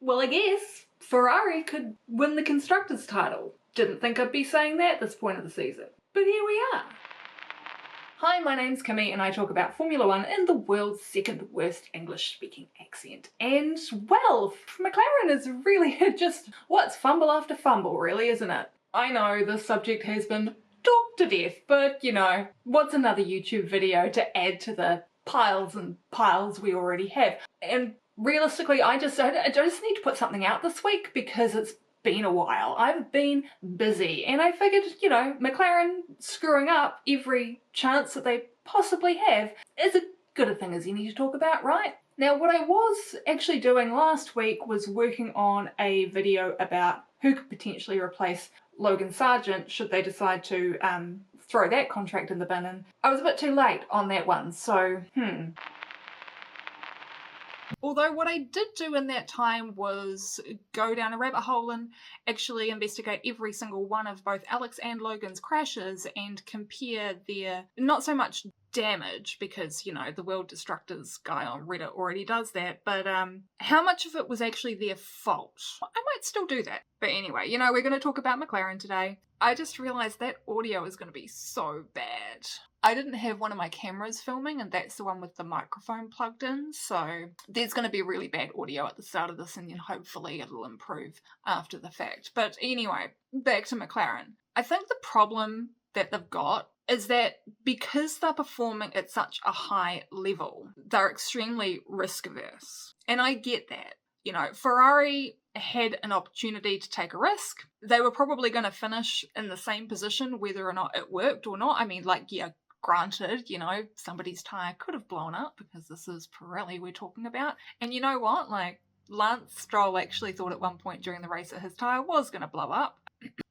Well, I guess Ferrari could win the constructors title. Didn't think I'd be saying that at this point of the season, but here we are. Hi, my name's Kimmy and I talk about Formula One in the world's second worst English-speaking accent. And, well, McLaren is really just what's fumble after fumble, really, isn't it? I know this subject has been talked to death, but, you know, what's another YouTube video to add to the piles and piles we already have? And realistically, I just need to put something out this week because it's been a while. I've been busy and I figured, you know, McLaren screwing up every chance that they possibly have is as good a thing as any to talk about, right? Now, what I was actually doing last week was working on a video about who could potentially replace Logan Sargent should they decide to throw that contract in the bin, and I was a bit too late on that one, so Although what I did do in that time was go down a rabbit hole and actually investigate every single one of both Alex and Logan's crashes and compare their, not so much damage, because, you know, the World Destructors guy on Reddit already does that, but how much of it was actually their fault. I might still do that. But anyway, you know, we're going to talk about McLaren today. I just realised that audio is going to be so bad. I didn't have one of my cameras filming, and that's the one with the microphone plugged in, so there's going to be really bad audio at the start of this, and then hopefully it'll improve after the fact. But anyway, back to McLaren. I think the problem that they've got is that because they're performing at such a high level, they're extremely risk averse. And I get that. You know, Ferrari had an opportunity to take a risk. They were probably going to finish in the same position whether or not it worked or not. I mean, like, yeah, granted, you know, somebody's tyre could have blown up because this is Pirelli we're talking about. And you know what? Like, Lance Stroll actually thought at one point during the race that his tyre was going to blow up.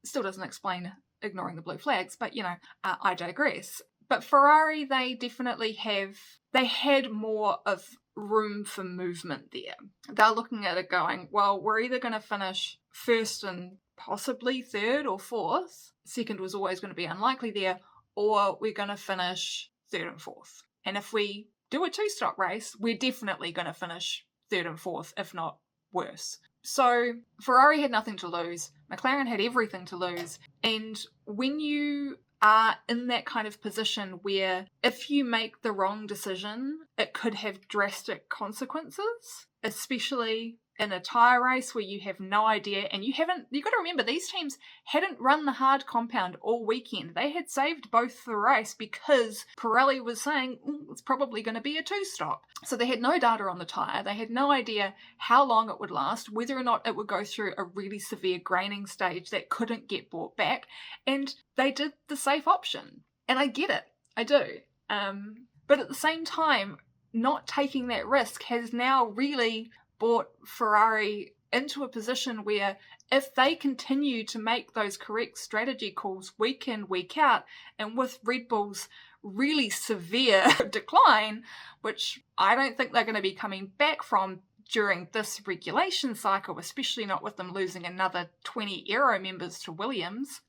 Still doesn't explain ignoring the blue flags, but, you know, I digress. But Ferrari, they definitely had more of room for movement there. They're looking at it going, well, we're either going to finish first and possibly third or fourth. Second was always going to be unlikely there. Or we're going to finish third and fourth. And if we do a two-stop race, we're definitely going to finish third and fourth, if not worse. So Ferrari had nothing to lose. McLaren had everything to lose. And when you are in that kind of position where if you make the wrong decision, it could have drastic consequences, especially in a tyre race where you have no idea, and you've got to remember, these teams hadn't run the hard compound all weekend. They had saved both the race because Pirelli was saying it's probably going to be a two-stop. So they had no data on the tyre. They had no idea how long it would last, whether or not it would go through a really severe graining stage that couldn't get brought back. And they did the safe option. And I get it. I do. But at the same time, not taking that risk has now really brought Ferrari into a position where if they continue to make those correct strategy calls week in, week out, and with Red Bull's really severe decline, which I don't think they're going to be coming back from during this regulation cycle, especially not with them losing another 20 Aero members to Williams,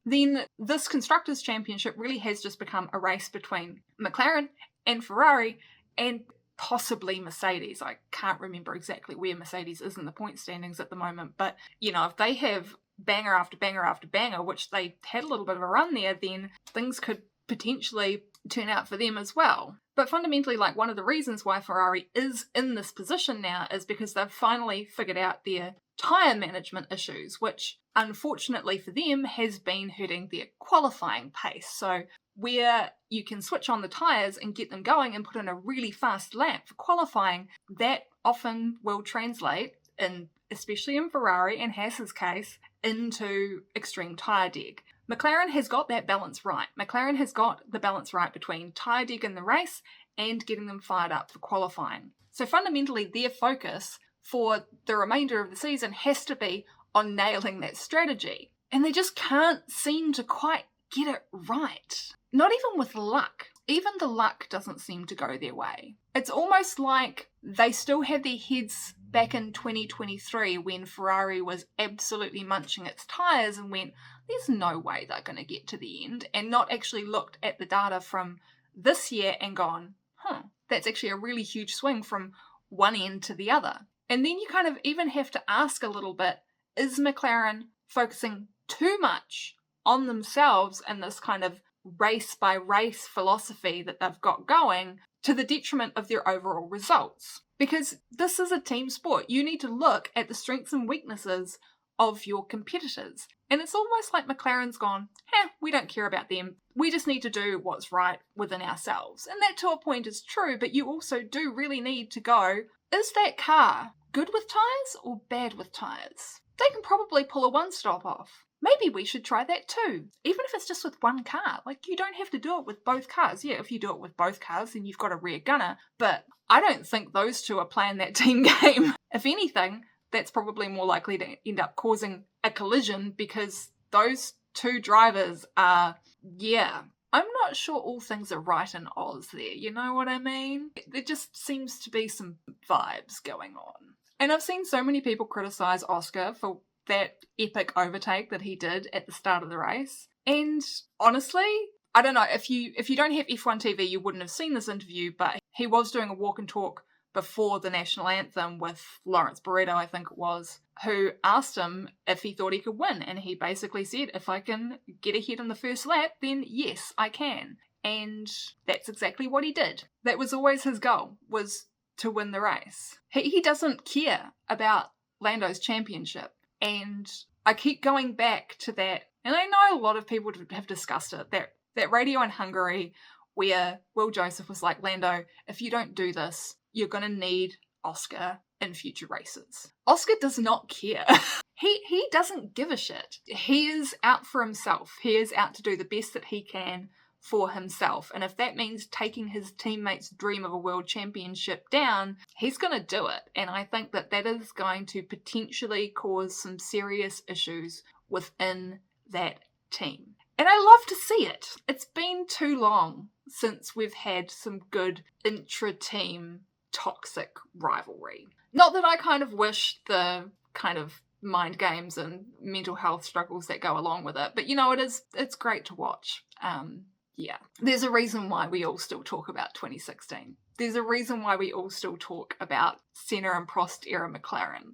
then this Constructors' Championship really has just become a race between McLaren and Ferrari and possibly Mercedes. I can't remember exactly where Mercedes is in the point standings at the moment, but, you know, if they have banger after banger after banger, which they had a little bit of a run there, then things could potentially turn out for them as well. But fundamentally, like, one of the reasons why Ferrari is in this position now is because they've finally figured out their tyre management issues, which unfortunately for them has been hurting their qualifying pace. So where you can switch on the tyres and get them going and put in a really fast lap for qualifying, that often will translate, in, especially in Ferrari and Haas's case, into extreme tyre deg. McLaren has got that balance right. McLaren has got the balance right between tyre deg in the race and getting them fired up for qualifying. So fundamentally, their focus for the remainder of the season has to be on nailing that strategy. And they just can't seem to quite get it right. Not even with luck. Even the luck doesn't seem to go their way. It's almost like they still had their heads back in 2023 when Ferrari was absolutely munching its tyres and went, there's no way they're going to get to the end, and not actually looked at the data from this year and gone, that's actually a really huge swing from one end to the other. And then you kind of even have to ask a little bit, is McLaren focusing too much on themselves and this kind of race by race philosophy that they've got going to the detriment of their overall results? Because this is a team sport. You need to look at the strengths and weaknesses of your competitors. And it's almost like McLaren's gone, we don't care about them. We just need to do what's right within ourselves. And that to a point is true, but you also do really need to go, is that car good with tyres or bad with tyres? They can probably pull a one-stop off. Maybe we should try that too. Even if it's just with one car. Like, you don't have to do it with both cars. Yeah, if you do it with both cars, then you've got a rear gunner. But I don't think those two are playing that team game. If anything, that's probably more likely to end up causing a collision because those two drivers are, I'm not sure all things are right in Oz there, you know what I mean? There just seems to be some vibes going on. And I've seen so many people criticise Oscar for that epic overtake that he did at the start of the race. And honestly, I don't know, if you don't have F1 TV, you wouldn't have seen this interview, but he was doing a walk and talk before the national anthem with Lawrence Barretto, I think it was, who asked him if he thought he could win. And he basically said, if I can get ahead in the first lap, then yes, I can. And that's exactly what he did. That was always his goal, was to win the race. He doesn't care about Lando's championship. And I keep going back to that, and I know a lot of people have discussed it, that radio in Hungary where Will Joseph was like, Lando, if you don't do this, you're going to need Oscar in future races. Oscar does not care. He doesn't give a shit. He is out for himself. He is out to do the best that he can for himself. And if that means taking his teammates' dream of a world championship down, he's going to do it. And I think that that is going to potentially cause some serious issues within that team. And I love to see it. It's been too long since we've had some good intra-team toxic rivalry. Not that I kind of wish the kind of mind games and mental health struggles that go along with it, but you know, it's great to watch. There's a reason why we all still talk about 2016. There's a reason why we all still talk about Senna and Prost era McLaren.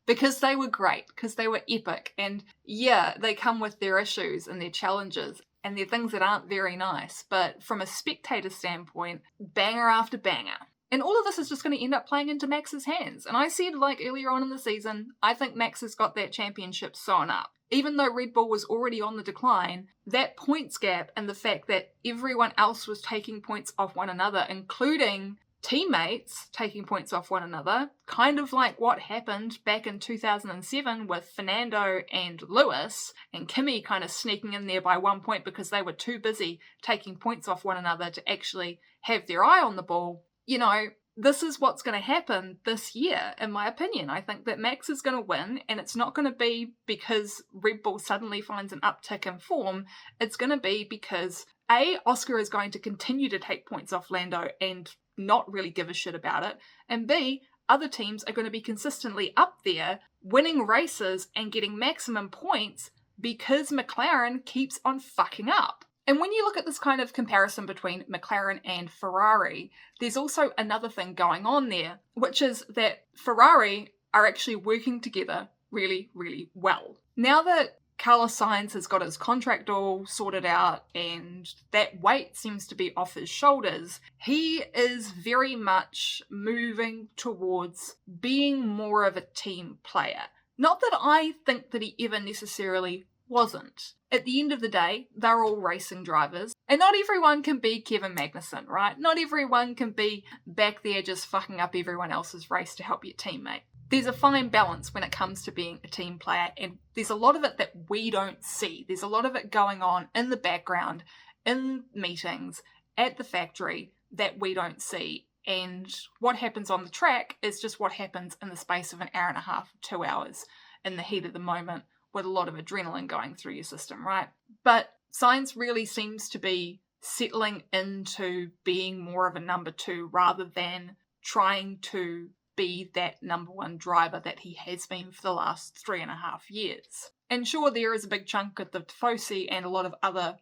Because they were great, because they were epic, and they come with their issues and their challenges and their things that aren't very nice, but from a spectator standpoint, banger after banger. And all of this is just going to end up playing into Max's hands. And I said, earlier on in the season, I think Max has got that championship sewn up. Even though Red Bull was already on the decline, that points gap and the fact that everyone else was taking points off one another, including teammates taking points off one another, kind of like what happened back in 2007 with Fernando and Lewis, and Kimi kind of sneaking in there by 1 point because they were too busy taking points off one another to actually have their eye on the ball. You know, this is what's going to happen this year, in my opinion. I think that Max is going to win, and it's not going to be because Red Bull suddenly finds an uptick in form. It's going to be because, A, Oscar is going to continue to take points off Lando and not really give a shit about it, and B, other teams are going to be consistently up there, winning races and getting maximum points because McLaren keeps on fucking up. And when you look at this kind of comparison between McLaren and Ferrari, there's also another thing going on there, which is that Ferrari are actually working together really, really well. Now that Carlos Sainz has got his contract all sorted out and that weight seems to be off his shoulders, he is very much moving towards being more of a team player. Not that I think that he ever necessarily wasn't. At the end of the day, they're all racing drivers, and not everyone can be Kevin Magnussen, right? Not everyone can be back there just fucking up everyone else's race to help your teammate. There's a fine balance when it comes to being a team player, and there's a lot of it that we don't see. There's a lot of it going on in the background, in meetings, at the factory, that we don't see. And what happens on the track is just what happens in the space of an hour and a half, 2 hours, in the heat of the moment, with a lot of adrenaline going through your system, right? But Sainz really seems to be settling into being more of a number two rather than trying to be that number one driver that he has been for the last 3.5 years. And sure, there is a big chunk of the Tifosi and a lot of other,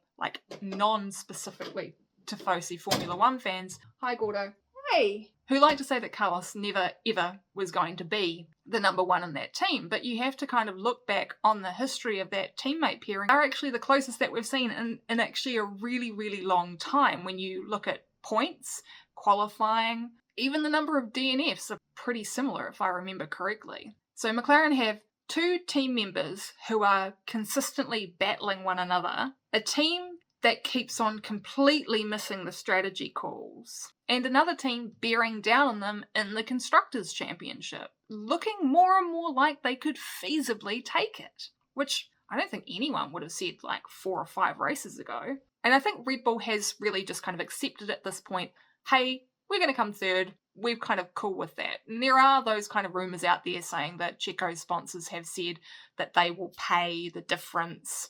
non-specifically Tifosi Formula One fans. Hi, Gordo. Hey! who like to say that Carlos never ever was going to be the number one in that team, but you have to kind of look back on the history of that teammate pairing. They're actually the closest that we've seen in actually a really, really long time. When you look at points, qualifying, even the number of DNFs are pretty similar, if I remember correctly. So McLaren have two team members who are consistently battling one another, a team that keeps on completely missing the strategy calls, and another team bearing down on them in the Constructors' Championship, looking more and more like they could feasibly take it, which I don't think anyone would have said like 4 or 5 races ago. And I think Red Bull has really just kind of accepted at this point, hey, we're going to come third, we're kind of cool with that. And there are those kind of rumours out there saying that Checo's sponsors have said that they will pay the difference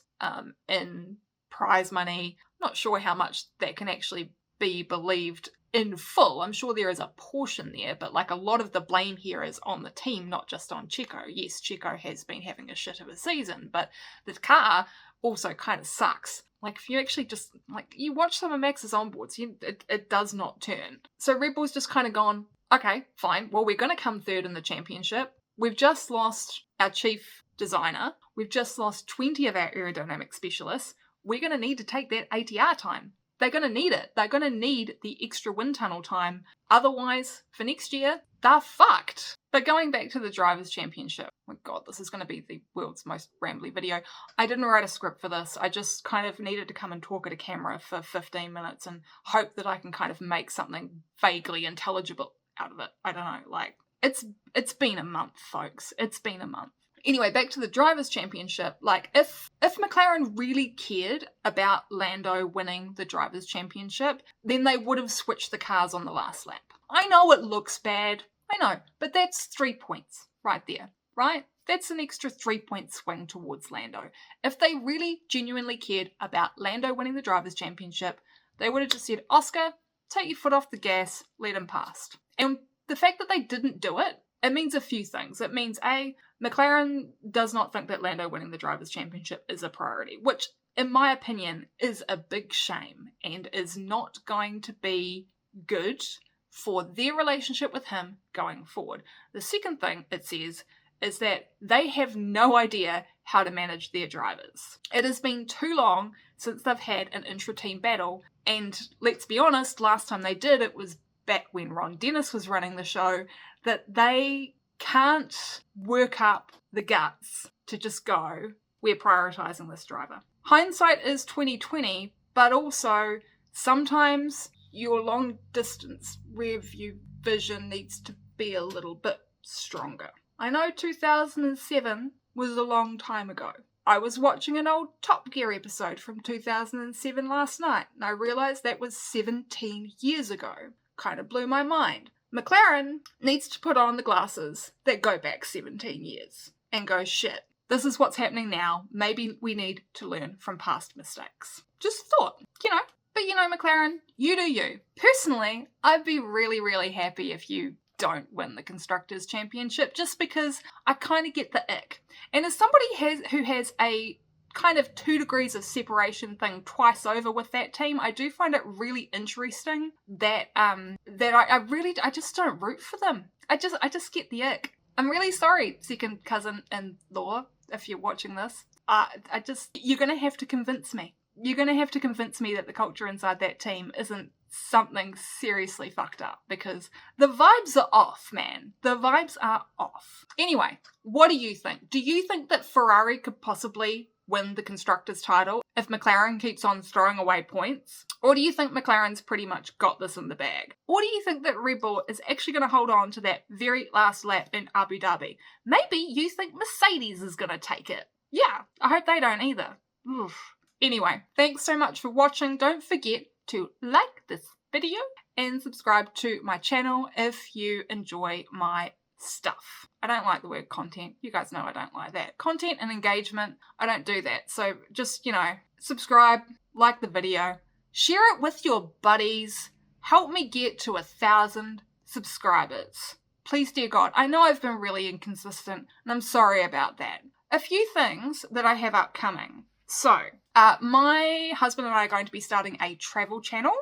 in prize money. I'm not sure how much that can actually be believed in full. I'm sure there is a portion there, but like a lot of the blame here is on the team, not just on Checo. Yes, Checo has been having a shit of a season, but the car also kind of sucks. Like if you actually just, like you watch some of Max's onboards, it does not turn. So Red Bull's just kind of gone, okay, fine, well we're going to come third in the championship. We've just lost our chief designer. We've just lost 20 of our aerodynamic specialists. We're going to need to take that ATR time. They're going to need it. They're going to need the extra wind tunnel time. Otherwise, for next year, they're fucked. But going back to the Drivers' Championship, oh my god, this is going to be the world's most rambly video. I didn't write a script for this. I just kind of needed to come and talk at a camera for 15 minutes and hope that I can kind of make something vaguely intelligible out of it. I don't know, like, it's been a month, folks. It's been a month. Anyway, back to the Drivers' Championship. Like, if McLaren really cared about Lando winning the Drivers' Championship, then they would have switched the cars on the last lap. I know it looks bad. I know. But that's 3 points right there, right? That's an extra 3-point swing towards Lando. If they really genuinely cared about Lando winning the Drivers' Championship, they would have just said, Oscar, take your foot off the gas, let him past. And the fact that they didn't do it, it means a few things. It means, A, McLaren does not think that Lando winning the Drivers' Championship is a priority, which, in my opinion, is a big shame and is not going to be good for their relationship with him going forward. The second thing it says is that they have no idea how to manage their drivers. It has been too long since they've had an intra-team battle, and let's be honest, last time they did, it was back when Ron Dennis was running the show, that they can't work up the guts to just go, we're prioritising this driver. Hindsight is 2020, but also sometimes your long distance rear view vision needs to be a little bit stronger. I know 2007 was a long time ago. I was watching an old Top Gear episode from 2007 last night, and I realised that was 17 years ago. Kind of blew my mind. McLaren needs to put on the glasses that go back 17 years and go, shit, this is what's happening now. Maybe we need to learn from past mistakes. Just thought, But McLaren, you do you. Personally, I'd be really, really happy if you don't win the Constructors' Championship, just because I kind of get the ick. And as somebody who has a kind of 2 degrees of separation thing twice over with that team, I do find it really interesting that I just don't root for them. I just get the ick. I'm really sorry, second cousin-in-law, if you're watching this. You're gonna have to convince me. You're gonna have to convince me that the culture inside that team isn't something seriously fucked up, because the vibes are off, man. The vibes are off. Anyway, what do you think? Do you think that Ferrari could possibly win the Constructors' title if McLaren keeps on throwing away points? Or do you think McLaren's pretty much got this in the bag? Or do you think that Red Bull is actually going to hold on to that very last lap in Abu Dhabi? Maybe you think Mercedes is going to take it. Yeah, I hope they don't either. Oof. Anyway, thanks so much for watching. Don't forget to like this video and subscribe to my channel if you enjoy my stuff. I don't like the word content. You guys know I don't like that. Content and engagement, I don't do that. So just, subscribe, like the video, share it with your buddies, help me get to 1,000 subscribers. Please, dear God. I know I've been really inconsistent, and I'm sorry about that. A few things that I have upcoming. So, my husband and I are going to be starting a travel channel.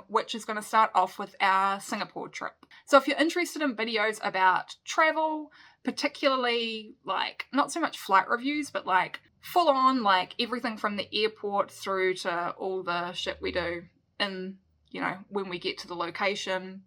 which is going to start off with our Singapore trip. So if you're interested in videos about travel, particularly like not so much flight reviews, but like full on, like everything from the airport through to all the shit we do in, you know, when we get to the location.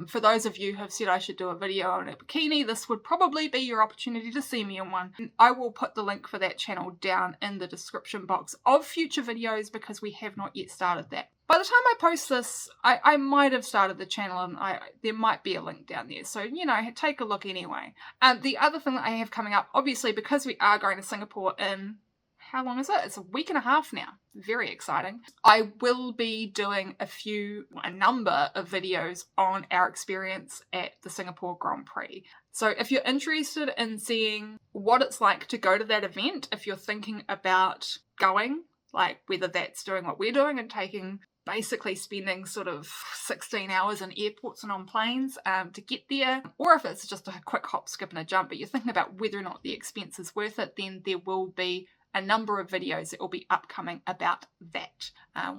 For those of you who have said I should do a video on a bikini, this would probably be your opportunity to see me in one. I will put the link for that channel down in the description box of future videos because we have not yet started that. By the time I post this, I might have started the channel and there might be a link down there. So, you know, take a look anyway. The other thing that I have coming up, obviously, because we are going to Singapore in, how long is it? It's a week and a half now. Very exciting. I will be doing a number of videos on our experience at the Singapore Grand Prix. So if you're interested in seeing what it's like to go to that event, if you're thinking about going, like whether that's doing what we're doing and basically spending sort of 16 hours in airports and on planes to get there, or if it's just a quick hop, skip and a jump, but you're thinking about whether or not the expense is worth it, then there will be a number of videos that will be upcoming about that.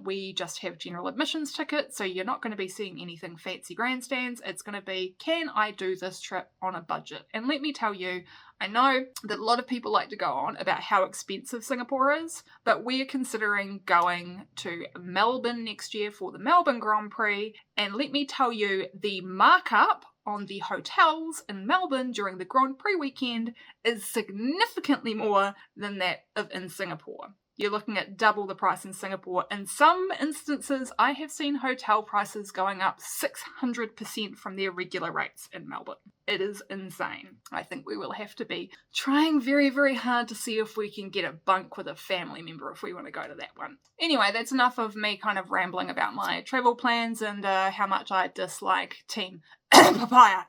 We just have general admissions tickets, so you're not going to be seeing anything fancy grandstands. It's going to be, can I do this trip on a budget? And let me tell you, I know that a lot of people like to go on about how expensive Singapore is, but we're considering going to Melbourne next year for the Melbourne Grand Prix. And let me tell you, the markup on the hotels in Melbourne during the Grand Prix weekend is significantly more than that in Singapore. You're looking at double the price in Singapore. In some instances, I have seen hotel prices going up 600% from their regular rates in Melbourne. It is insane. I think we will have to be trying very, very hard to see if we can get a bunk with a family member if we want to go to that one. Anyway, that's enough of me kind of rambling about my travel plans and how much I dislike Team Papaya.